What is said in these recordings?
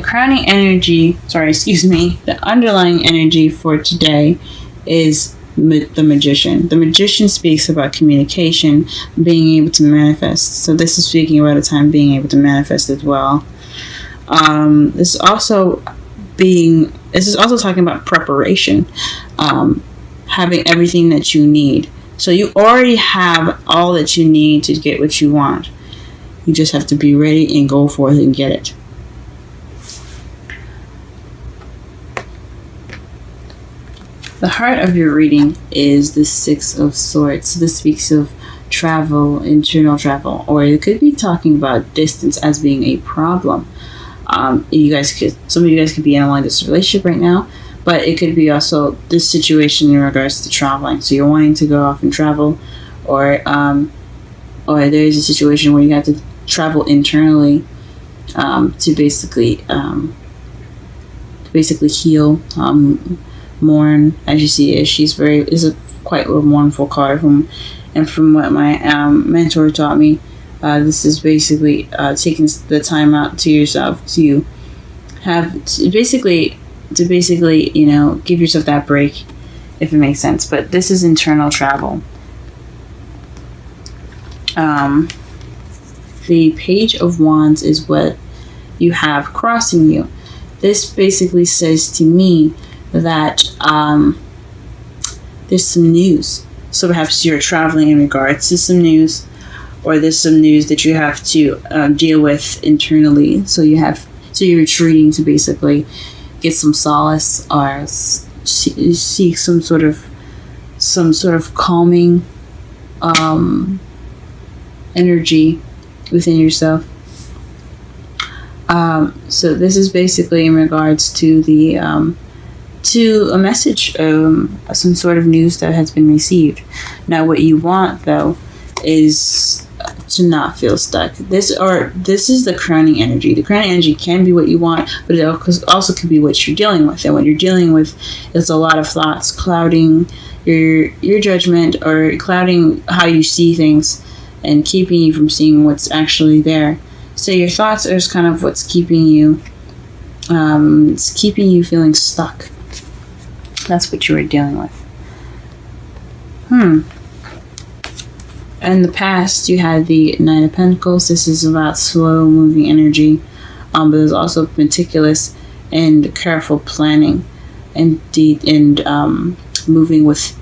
crowning energy, the underlying energy for today is the magician. The magician speaks about communication, being able to manifest. So this is speaking about a time being able to manifest as well. This is also talking about preparation, having everything that you need. So you already have all that you need to get what you want. You just have to be ready and go forth and get it. The heart of your reading is the Six of Swords. This speaks of travel, internal travel, or it could be talking about distance as being a problem. Some of you guys could be in a long-distance relationship right now, but it could be also this situation in regards to traveling. So you're wanting to go off and travel, or there's a situation where you have to travel internally to basically heal, mourn. As you see, she's quite a mournful card from what my mentor taught me. This is basically taking the time out to yourself to basically give yourself that break, if it makes sense. But this is internal travel. The Page of Wands is what you have crossing you. This basically says to me that there's some news. So perhaps you're traveling in regards to some news, or there's some news that you have to deal with internally. So you're retreating to basically get some solace, or seek some sort of calming energy within yourself. So this is basically in regards to to a message, some sort of news that has been received. Now, what you want though is to not feel stuck. This is the crowning energy. The crowning energy can be what you want, but it also could be what you're dealing with. And what you're dealing with is a lot of thoughts clouding your judgment, or clouding how you see things, and keeping you from seeing what's actually there. So your thoughts are kind of what's keeping you. It's keeping you feeling stuck. That's what you were dealing with. In the past, you had the Nine of Pentacles. This is about slow moving energy, but there's also meticulous and careful planning, and moving with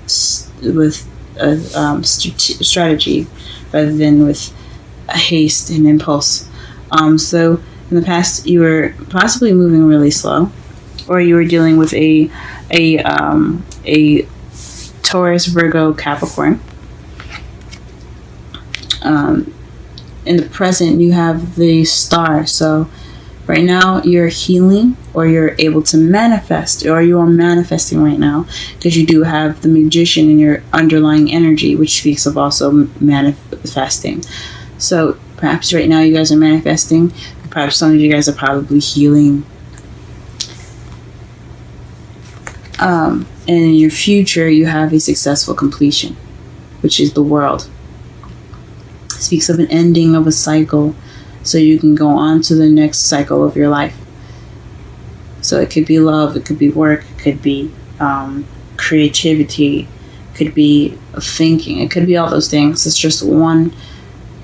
strategy rather than with haste and impulse. So in the past, you were possibly moving really slow, or you were dealing with a Taurus, Virgo, Capricorn. In the present, you have the Star. So right now you're healing, or you're able to manifest, or you are manifesting right now, because you do have the Magician in your underlying energy, which speaks of also manifesting. So perhaps right now you guys are manifesting. Perhaps some of you guys are probably healing. And in your future, you have a successful completion, which is the World. It speaks of an ending of a cycle, so you can go on to the next cycle of your life. So it could be love, it could be work, it could be creativity, it could be thinking, it could be all those things. It's just one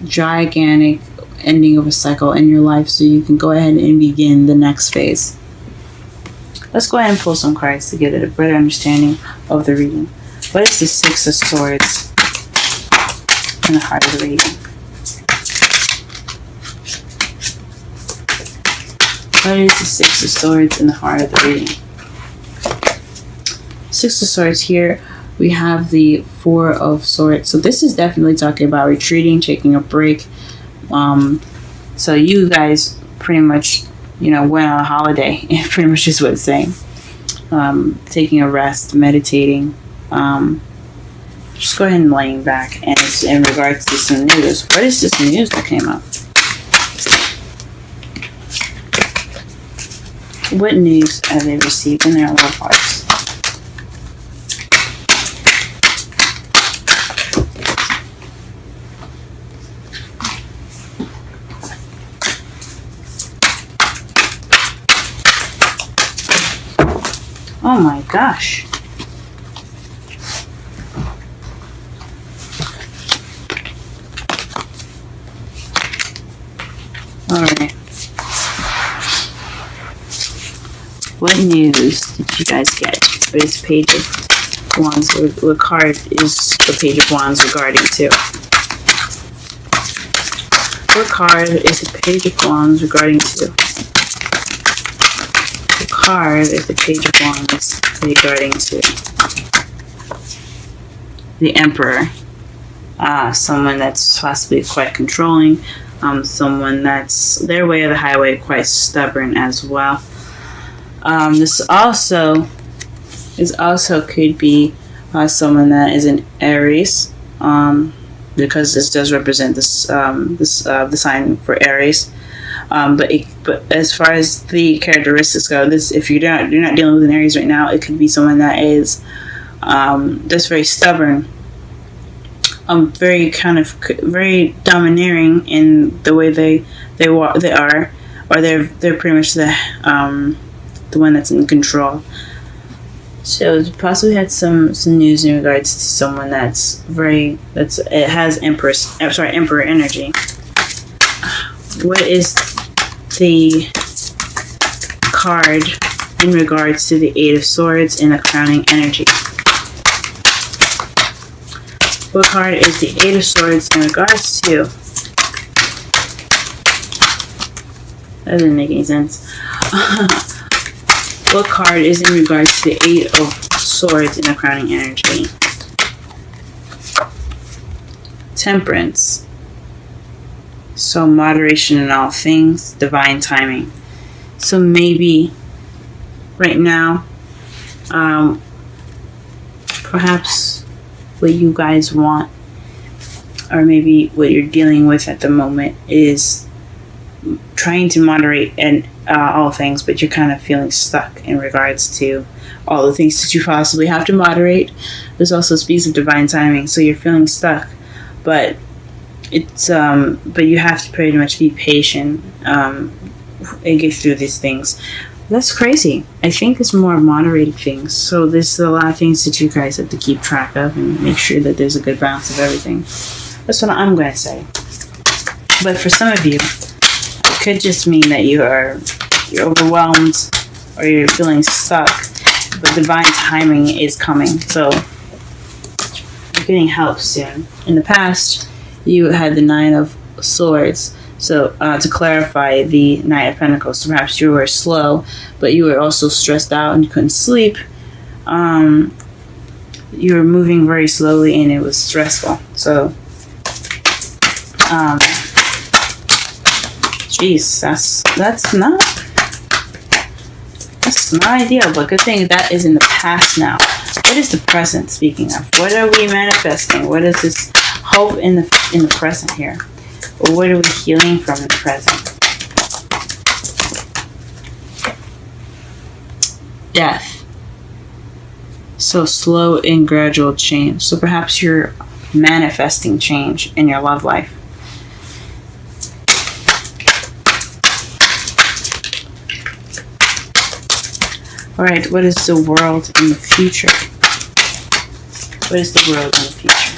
gigantic ending of a cycle in your life, so you can go ahead and begin the next phase. Let's go ahead and pull some cards to get a better understanding of the reading. What is the Six of Swords in the heart of the reading? What is the Six of Swords in the heart of the reading? Six of Swords here, we have the Four of Swords. So this is definitely talking about retreating, taking a break. So you guys pretty much, went on a holiday. Pretty much is what it's saying. Taking a rest, meditating. Just go ahead and laying back. And it's in regards to some news. What is this news that came up? What news have they received in their love hearts? Oh my gosh. Alright. What news did you guys get for this Page of Wands? What card is the Page of Wands regarding to? What card is the Page of Wands regarding to? What card is the Page of Wands regarding to? The Emperor. Someone that's possibly quite controlling. Someone that's their way of the highway, quite stubborn as well. This also could be someone that is an Aries. Because this does represent the sign for Aries, but as far as the characteristics go, if you're not dealing with an Aries right now, it could be someone that is that's very stubborn, very very domineering in the way they are, or they're pretty much the one that's in control. So possibly had some news in regards to someone it has Emperor energy. What is the card in regards to the Eight of Swords and the crowning energy? What card is the Eight of Swords in regards to? That didn't make any sense. What card is in regards to the Eight of Swords in the crowning energy? Temperance. So moderation in all things, divine timing. So maybe right now, perhaps what you guys want, or maybe what you're dealing with at the moment, is trying to moderate and all things, but you're kind of feeling stuck in regards to all the things that you possibly have to moderate. This also speaks of divine timing, so you're feeling stuck, but it's but you have to pretty much be patient and get through these things. That's crazy. I think it's more moderated things, so there's a lot of things that you guys have to keep track of and make sure that there's a good balance of everything. That's what I'm going to say. But for some of you, it could just mean that you're overwhelmed or you're feeling stuck, but divine timing is coming, so you're getting help soon. In the past, you had the Nine of Swords, so to clarify, the Knight of Pentacles. So perhaps you were slow, but you were also stressed out and you couldn't sleep. You were moving very slowly and it was stressful. So jeez, that's not ideal, but good thing that is in the past now. What is the present, speaking of? What are we manifesting? What is this hope in the present here? Or what are we healing from in the present? Death. So slow and gradual change. So perhaps you're manifesting change in your love life. Alright, what is the world in the future? What is the world in the future?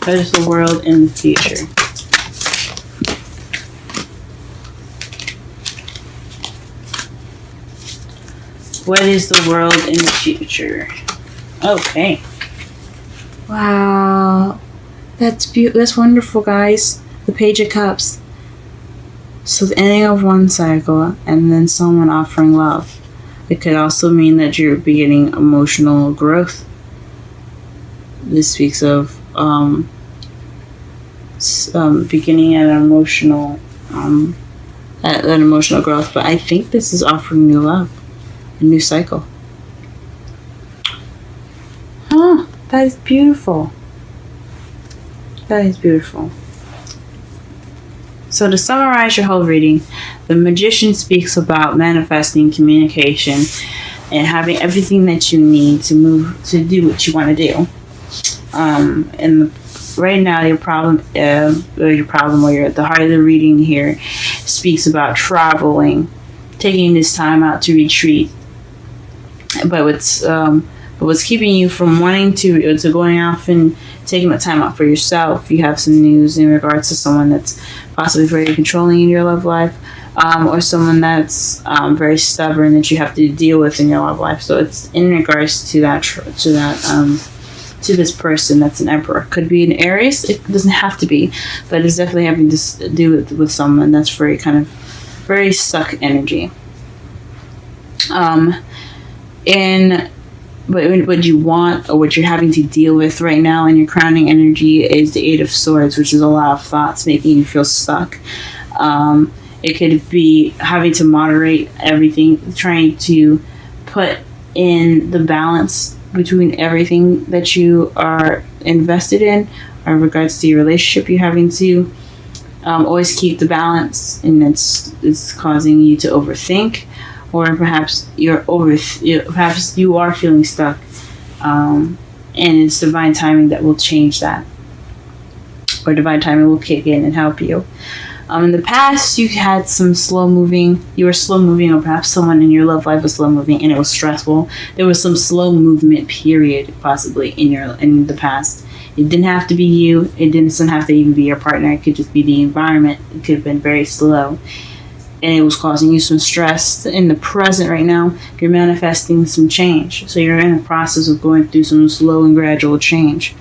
What is the world in the future? What is the world in the future? Okay. Wow. That's wonderful, guys. The Page of Cups. So the ending of one cycle and then someone offering love. It could also mean that you're beginning emotional growth. This speaks of beginning at an emotional growth, but I think this is offering new love, a new cycle. That is beautiful. That is beautiful. So to summarize your whole reading, the Magician speaks about manifesting communication and having everything that you need to do what you want to do. And right now your problem, the heart of the reading here speaks about traveling, taking this time out to retreat. But what's keeping you from wanting to going off and taking the time out for yourself? You have some news in regards to someone that's possibly very controlling in your love life, or someone that's very stubborn that you have to deal with in your love life. So it's in regards to to this person that's an emperor. Could be an Aries. It doesn't have to be, but it's definitely having to do with someone that's very stuck energy. And what you want, or what you're having to deal with right now in your crowning energy, is the Eight of Swords, which is a lot of thoughts making you feel stuck. It could be having to moderate everything, trying to put in the balance between everything that you are invested in regards to your relationship. You're having to always keep the balance, and it's causing you to overthink, or perhaps perhaps you are feeling stuck, and it's divine timing that will change that, or divine timing will kick in and help you. In the past, you had some you were slow moving, or perhaps someone in your love life was slow moving and it was stressful. There was some slow movement period possibly in the past. It didn't have to be you. It doesn't have to even be your partner. It could just be the environment. It could have been very slow, and it was causing you some stress. In the present right now, you're manifesting some change. So you're in the process of going through some slow and gradual change.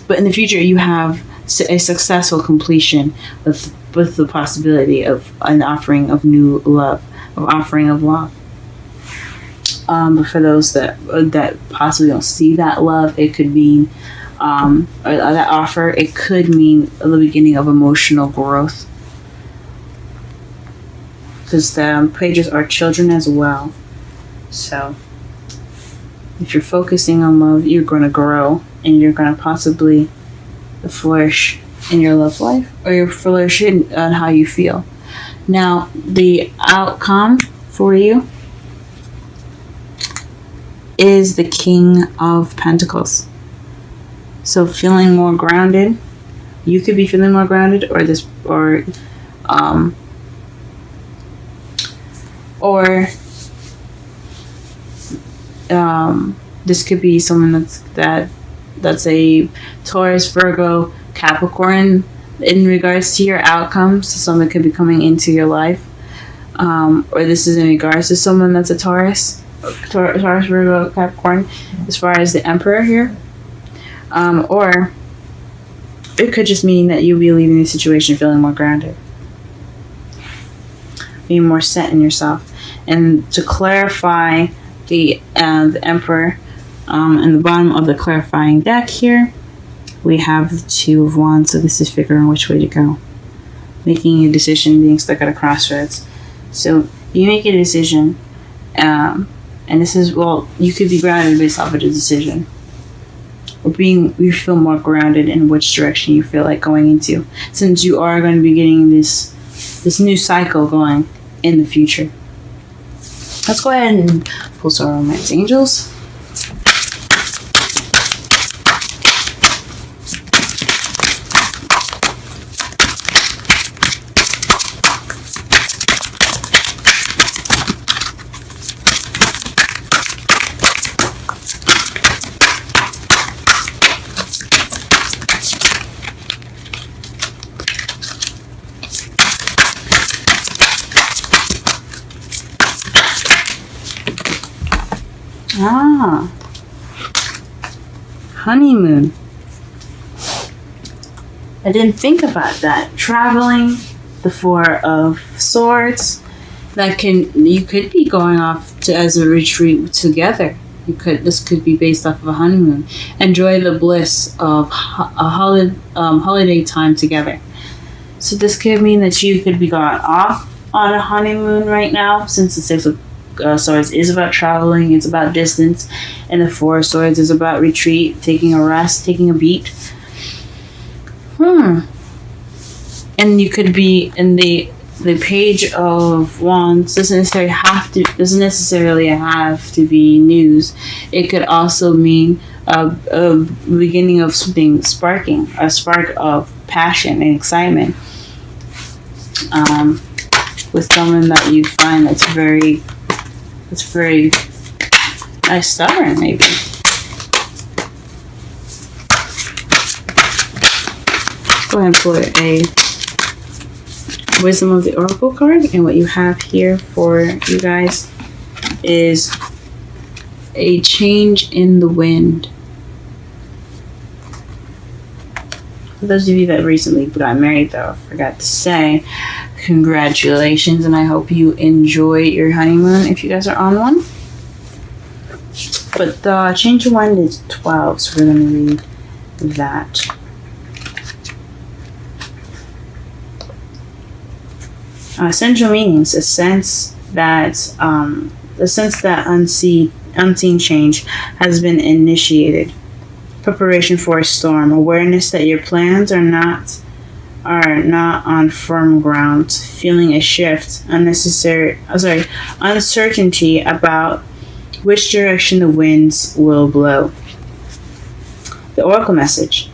But in the future, you have a successful completion with the possibility of an offering of new love, But for those that possibly don't see that love, it could mean, or that offer, it could mean the beginning of emotional growth. Because the pages are children as well. So if you're focusing on love, you're going to grow, and you're going to possibly flourish in your love life, or you're flourishing on how you feel. Now, the outcome for you is the King of Pentacles. So feeling more grounded. You could be feeling more grounded, or this could be someone that's a Taurus, Virgo, Capricorn in regards to your outcomes. So someone could be coming into your life, or this is in regards to someone that's a Taurus, Virgo, Capricorn, as far as the Emperor here, or it could just mean that you'll be leaving the situation feeling more grounded, being more set in yourself. And to clarify the Emperor, in the bottom of the clarifying deck here, we have the Two of Wands. So this is figuring which way to go, making a decision, being stuck at a crossroads. So you make a decision, and this is, you could be grounded based off of the decision, or you feel more grounded in which direction you feel like going into, since you are going to be getting this new cycle going in the future. Let's go ahead and pull some romance angels. Honeymoon. I didn't think about that. Traveling, the Four of Swords. You could be going off as a retreat together. This could be based off of a honeymoon. Enjoy the bliss of a holiday time together. So this could mean that you could be going off on a honeymoon right now, since the Six of Swords is about traveling, it's about distance, and the Four of Swords is about retreat, taking a rest, taking a beat. And you could be in the the Page of Wands doesn't necessarily have to be news. It could also mean a beginning of something sparking, a spark of passion and excitement, with someone that you find that's very nice, stubborn, maybe. Go ahead and pull a Wisdom of the Oracle card, and what you have here for you guys is a change in the wind. For those of you that recently got married, though, I forgot to say, congratulations, and I hope you enjoy your honeymoon if you guys are on one. But the change of wind is 12, so we're going to read that. Essential meanings: a sense that unseen change has been initiated. Preparation for a storm. Awareness that your plans are not on firm ground. Feeling a shift. Uncertainty about which direction the winds will blow. The Oracle message: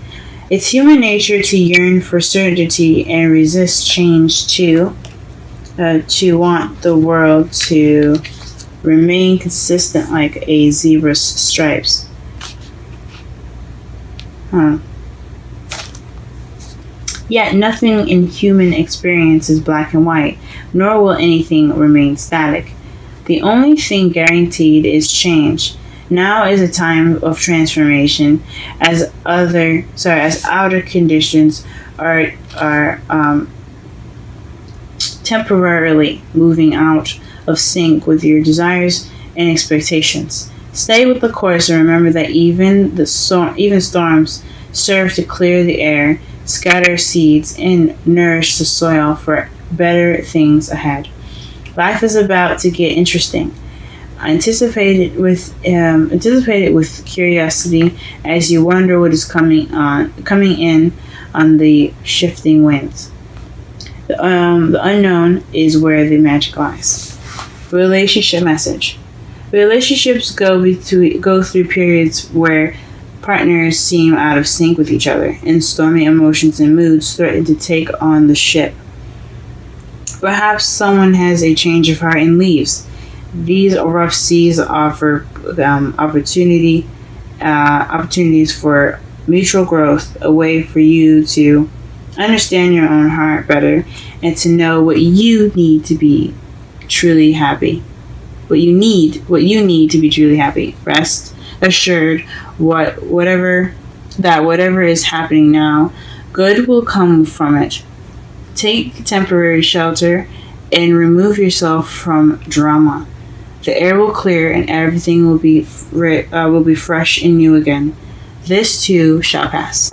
it's human nature to yearn for certainty and resist change to want the world to remain consistent like a zebra's stripes. Yet nothing in human experience is black and white, nor will anything remain static. The only thing guaranteed is change. Now is a time of transformation, as outer conditions are temporarily moving out of sync with your desires and expectations. Stay with the course and remember that even storms serve to clear the air, scatter seeds, and nourish the soil for better things ahead. Life is about to get interesting. Anticipate it with curiosity as you wonder what is coming in on the shifting winds. The unknown is where the magic lies. Relationship message: relationships go through periods where partners seem out of sync with each other, and stormy emotions and moods threaten to take on the ship. Perhaps someone has a change of heart and leaves. These rough seas offer opportunities for mutual growth, a way for you to understand your own heart better and to know what you need to be truly happy. What you need to be truly happy. Rest assured, whatever is happening now, good will come from it. Take temporary shelter and remove yourself from drama. The air will clear and everything will be fresh and new again. This too shall pass.